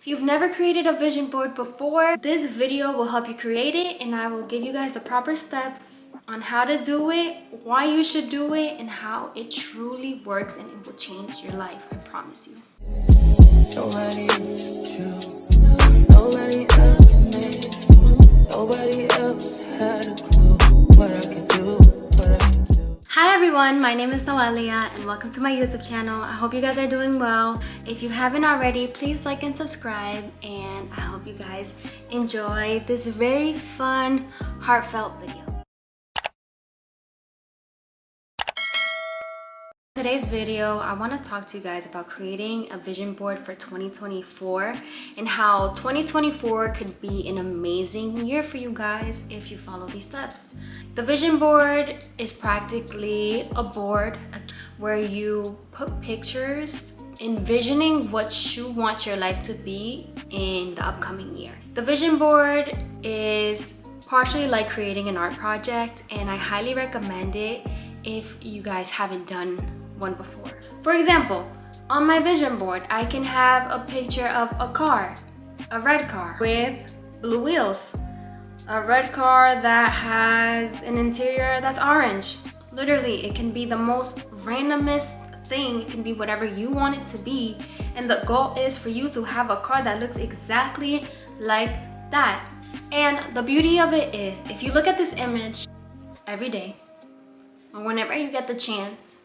If you've never created a vision board before, this video will help you create it, and I will give you guys the proper steps on how to do it, why you should do it, and how it truly works, and it will change your life, I promise you. Nobody else you. Nobody else makes you. Nobody else had a clue what I could do, what I could do. Hi everyone, my name is Noelia and welcome to my YouTube channel. I hope you guys are doing well. If you haven't already, please like and subscribe, and I hope you guys enjoy this very fun, heartfelt video. Today's video, I want to talk to you guys about creating a vision board for 2024 and how 2024 could be an amazing year for you guys if you follow these steps. The vision board is practically a board where you put pictures envisioning what you want your life to be in the upcoming year. The vision board is partially like creating an art project, and I highly recommend it if you guys haven't done one before. For example, on my vision board, I can have a picture of a car, a red car with blue wheels, a red car that has an interior that's orange. Literally, it can be the most randomest thing. It can be whatever you want it to be, and the goal is for you to have a car that looks exactly like that. And the beauty of it is, if you look at this image every day or whenever you get the chance,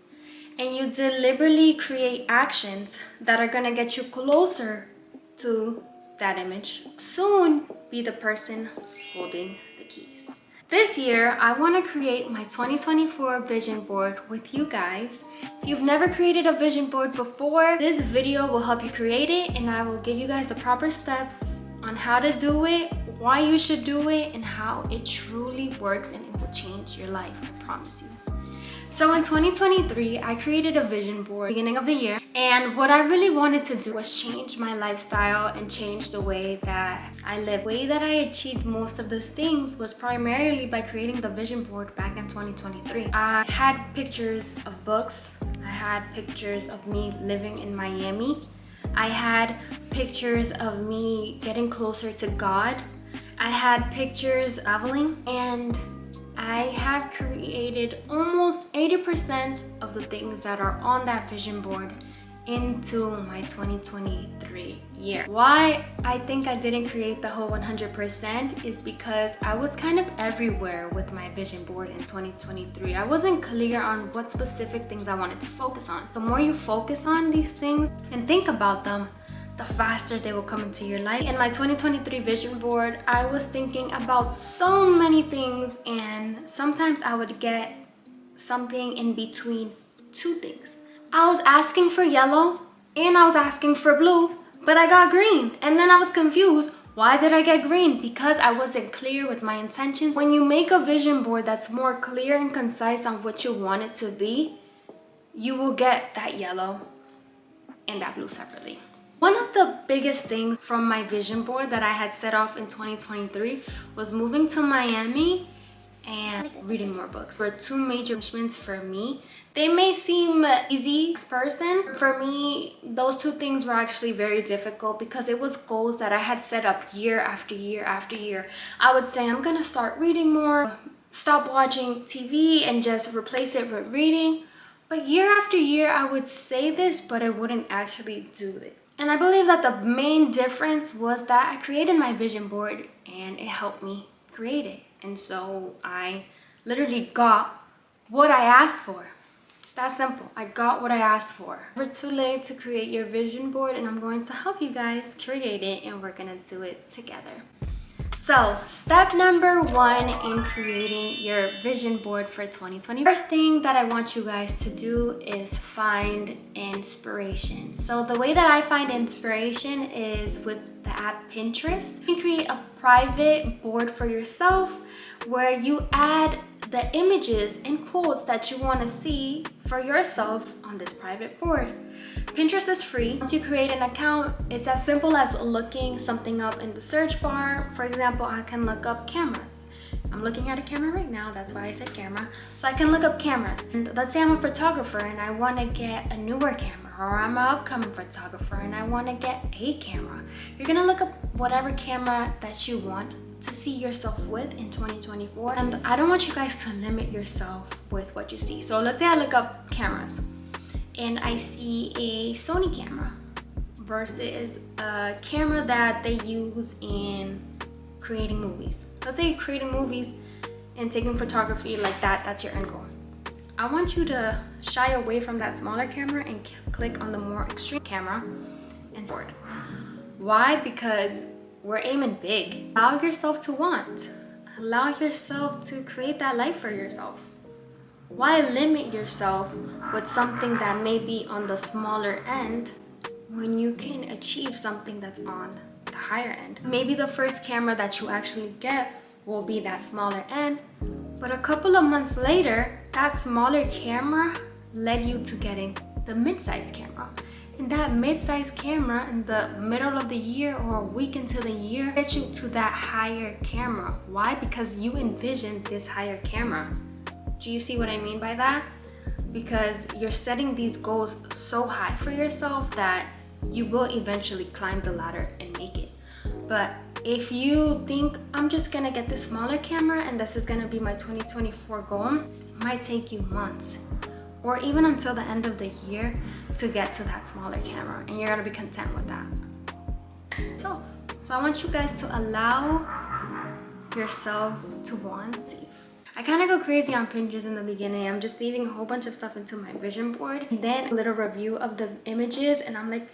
and you deliberately create actions that are gonna get you closer to that image, soon be the person holding the keys. This year, I want to create my 2024 vision board with you guys. If you've never created a vision board before, this video will help you create it, and I will give you guys the proper steps on how to do it, why you should do it, and how it truly works, and it will change your life, I promise you. So in 2023, I created a vision board beginning of the year, and what I really wanted to do was change my lifestyle and change the way that I live. The way that I achieved most of those things was primarily by creating the vision board back in 2023. I had pictures of books, I had pictures of me living in Miami, I had pictures of me getting closer to God, I had pictures of traveling, and I have created almost 80% of the things that are on that vision board into my 2023 year. Why I think I didn't create the whole 100% is because I was kind of everywhere with my vision board in 2023. I wasn't clear on what specific things I wanted to focus on. The more you focus on these things and think about them, the faster they will come into your life. In my 2023 vision board, I was thinking about so many things, and sometimes I would get something in between two things. I was asking for yellow and I was asking for blue, but I got green, and then I was confused. Why did I get green? Because I wasn't clear with my intentions. When you make a vision board that's more clear and concise on what you want it to be, you will get that yellow and that blue separately. One of the biggest things from my vision board that I had set off in 2023 was moving to Miami and reading more books. Were two major accomplishments for me. They may seem easy as a person. For me, those two things were actually very difficult because it was goals that I had set up year after year after year. I would say I'm gonna start reading more, stop watching TV, and just replace it with reading. But year after year, I would say this, but I wouldn't actually do it. And I believe that the main difference was that I created my vision board and it helped me create it. And so I literally got what I asked for. It's that simple. I got what I asked for. Never too late to create your vision board, and I'm going to help you guys create it, and we're gonna do it together. So, step number one in creating your vision board for 2020. First thing that I want you guys to do is find inspiration. So the way that I find inspiration is with the app Pinterest. You can create a private board for yourself where you add the images and quotes that you want to see for yourself on this private board. Pinterest is free. Once you create an account, it's as simple as looking something up in the search bar. For example, I can look up cameras. I'm looking at a camera right now, that's why I said camera. So I can look up cameras. And let's say I'm a photographer and I want to get a newer camera, or I'm an upcoming photographer and I want to get a camera. You're gonna look up whatever camera that you want to see yourself with in 2024. And I don't want you guys to limit yourself with what you see. So let's say I look up cameras and I see a Sony camera versus a camera that they use in creating movies. Let's say creating movies and taking photography like that, that's your end goal. I want you to shy away from that smaller camera and click on the more extreme camera and forward. Why? Because we're aiming big. Allow yourself to want. Allow yourself to create that life for yourself. Why limit yourself with something that may be on the smaller end when you can achieve something that's on the higher end? Maybe the first camera that you actually get will be that smaller end, but a couple of months later, that smaller camera led you to getting the mid-sized camera. And that mid-sized camera in the middle of the year or a week into the year gets you to that higher camera. Why? Because you envisioned this higher camera. Do you see what I mean by that? Because you're setting these goals so high for yourself that you will eventually climb the ladder and make it. But if you think, I'm just gonna get this smaller camera and this is gonna be my 2024 goal, it might take you months or even until the end of the year to get to that smaller camera, and you're gonna be content with that. So I want you guys to allow yourself to want, see. I kind of go crazy on Pinterest in the beginning. I'm just leaving a whole bunch of stuff into my vision board and then a little review of the images, and I'm like,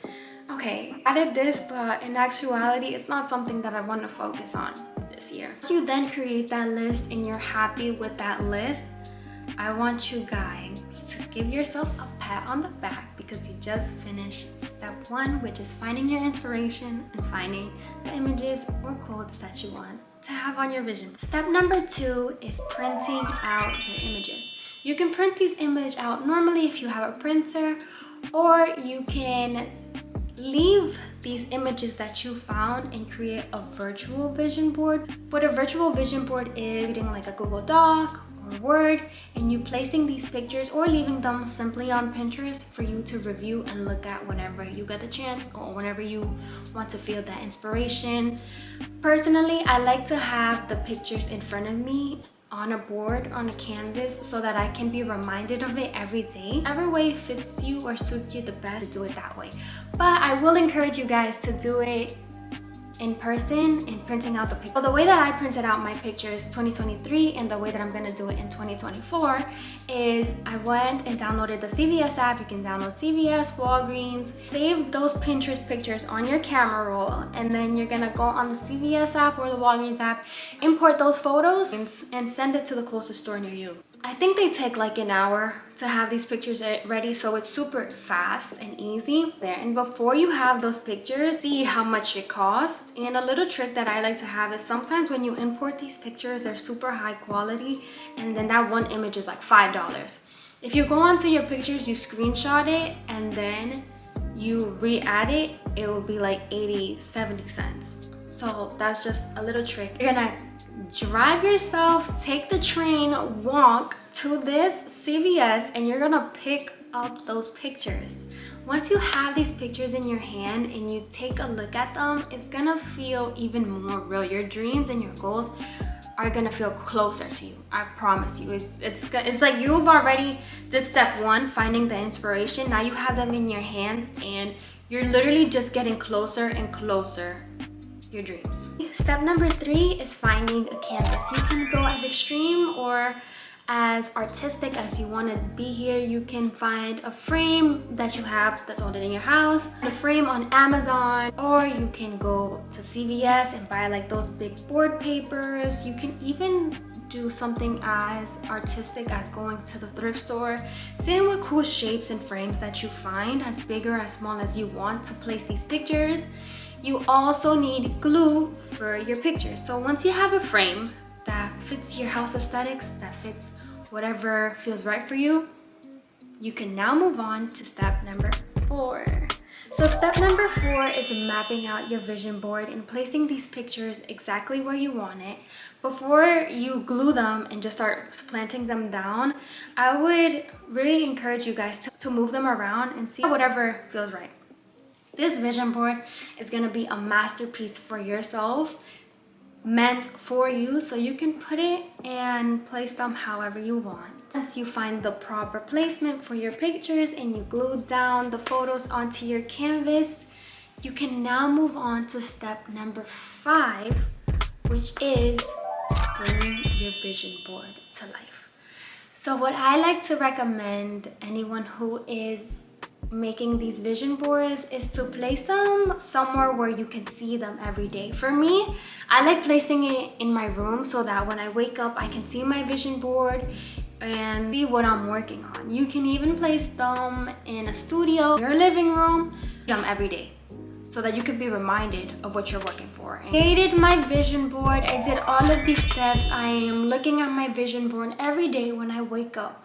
okay, I did this, but in actuality, it's not something that I want to focus on this year. Once you then create that list and you're happy with that list, I want you guys to give yourself a pat on the back because you just finished step 1, which is finding your inspiration and finding the images or quotes that you want to have on your vision. Step number 2 is printing out your images. You can print these images out normally if you have a printer, or you can leave these images that you found and create a virtual vision board. What a virtual vision board is, using like a Google Doc or Word, and you placing these pictures or leaving them simply on Pinterest for you to review and look at whenever you get the chance or whenever you want to feel that inspiration. Personally, I like to have the pictures in front of me on a board, on a canvas, so that I can be reminded of it every day. Whichever way fits you or suits you the best, to do it that way. But I will encourage you guys to do it in person and printing out the pictures. So the way that I printed out my pictures 2023 and the way that I'm gonna do it in 2024 is I went and downloaded the CVS app. You can download CVS, Walgreens, save those Pinterest pictures on your camera roll, and then you're gonna go on the CVS app or the Walgreens app, import those photos and send it to the closest store near you. I think they take like an hour to have these pictures ready, so it's super fast and easy there. And before you have those pictures, see how much it costs. And a little trick that I like to have is sometimes when you import these pictures, they're super high quality, and then that one image is like $5. If you go onto your pictures, you screenshot it, and then you re-add it, it will be like 80-70 cents. So that's just a little trick. You're gonna drive yourself, take the train, walk to this CVS, and you're gonna pick up those pictures. Once you have these pictures in your hand and you take a look at them, it's gonna feel even more real. Your dreams and your goals are gonna feel closer to you. I promise you. It's like you've already did step 1, finding the inspiration. Now you have them in your hands and you're literally just getting closer and closer your dreams. Step number 3 is finding a canvas. You can go as extreme or as artistic as you want to be here. You can find a frame that you have that's older in your house, a frame on Amazon, or you can go to CVS and buy like those big board papers. You can even do something as artistic as going to the thrift store, seeing what cool shapes and frames that you find, as big or as small as you want, to place these pictures. You also need glue for your pictures. So once you have a frame that fits your house aesthetics, that fits whatever feels right for you, you can now move on to step number 4. So step number 4 is mapping out your vision board and placing these pictures exactly where you want it. Before you glue them and just start planting them down, I would really encourage you guys to move them around and see whatever feels right. This vision board is going to be a masterpiece for yourself, meant for you, so you can put it and place them however you want. Once you find the proper placement for your pictures and you glue down the photos onto your canvas, you can now move on to step number 5, which is bringing your vision board to life. So what I like to recommend anyone who is making these vision boards is to place them somewhere where you can see them every day. For me, I like placing it in my room so that when I wake up, I can see my vision board and see what I'm working on. You can even place them in a studio, your living room, them every day so that you can be reminded of what you're working for. I created my vision board. I did all of these steps. I am looking at my vision board every day when I wake up.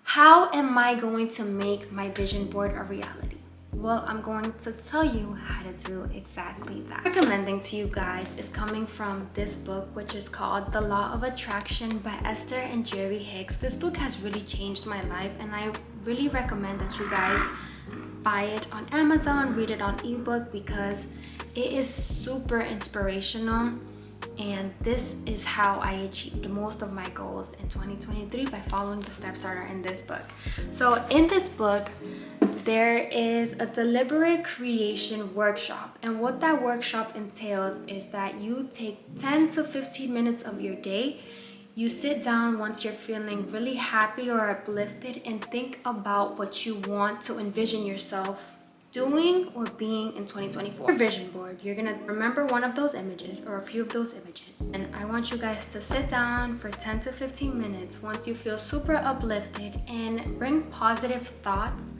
How am I going to make my vision board a reality? Well, I'm going to tell you how to do exactly that. Recommending to you guys is coming from this book, which is called The Law of Attraction by Esther and Hicks. This book has really changed my life, and I really recommend that you guys buy it on Amazon, read it on ebook, because it is super inspirational. And this is how I achieved most of my goals in 2023 by following the steps that are in this book. So in this book, there is a deliberate creation workshop. And what that workshop entails is that you take 10 to 15 minutes of your day. You sit down once you're feeling really happy or uplifted and think about what you want to envision yourself doing or being in 2024. Your vision board, you're gonna remember one of those images or a few of those images, and I want you guys to sit down for 10 to 15 minutes once you feel super uplifted and bring positive thoughts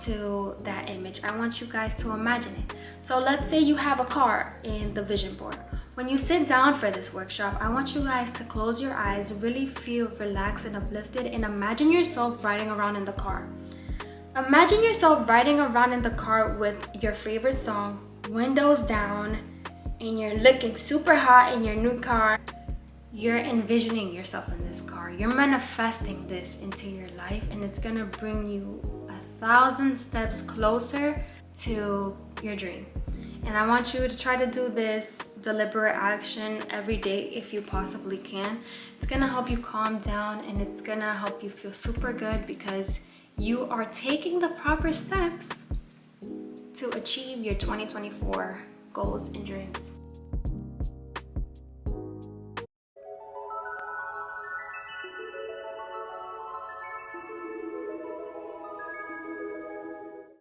to that image. I want you guys to imagine it. So let's say you have a car in the vision board. When you sit down for this workshop, I want you guys to close your eyes, really feel relaxed and uplifted, and imagine yourself riding around in the car. Imagine yourself riding around in the car with your favorite song, windows down, and you're looking super hot in your new car. You're envisioning yourself in this car. You're manifesting this into your life, and it's gonna bring you 1,000 steps closer to your dream. And I want you to try to do this deliberate action every day if you possibly can. It's gonna help you calm down, and it's gonna help you feel super good because you are taking the proper steps to achieve your 2024 goals and dreams.